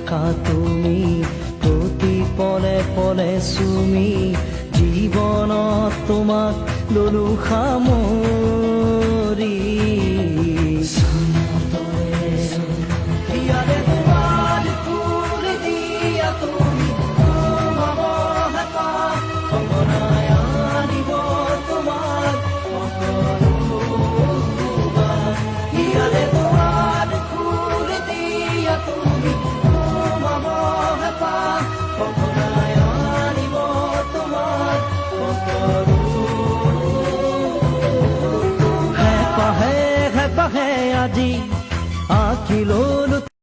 দেখা তুমি প্ৰতি পলে পলে চুমি জীৱনত তোমাক ললো সামৰি ইয়াৰে দুৱাৰ খুলি দিয়া তুমি সোমাব হেঁপাহ সঘনাই আনিব তোমাক ইয়াৰে দুৱাৰ খুলি দিয়া তুমি সোমাব হেঁপাহ সঘনাই আনিব তোমাক হেঁপাহে হেঁপাহে আজি আঁকিলৈ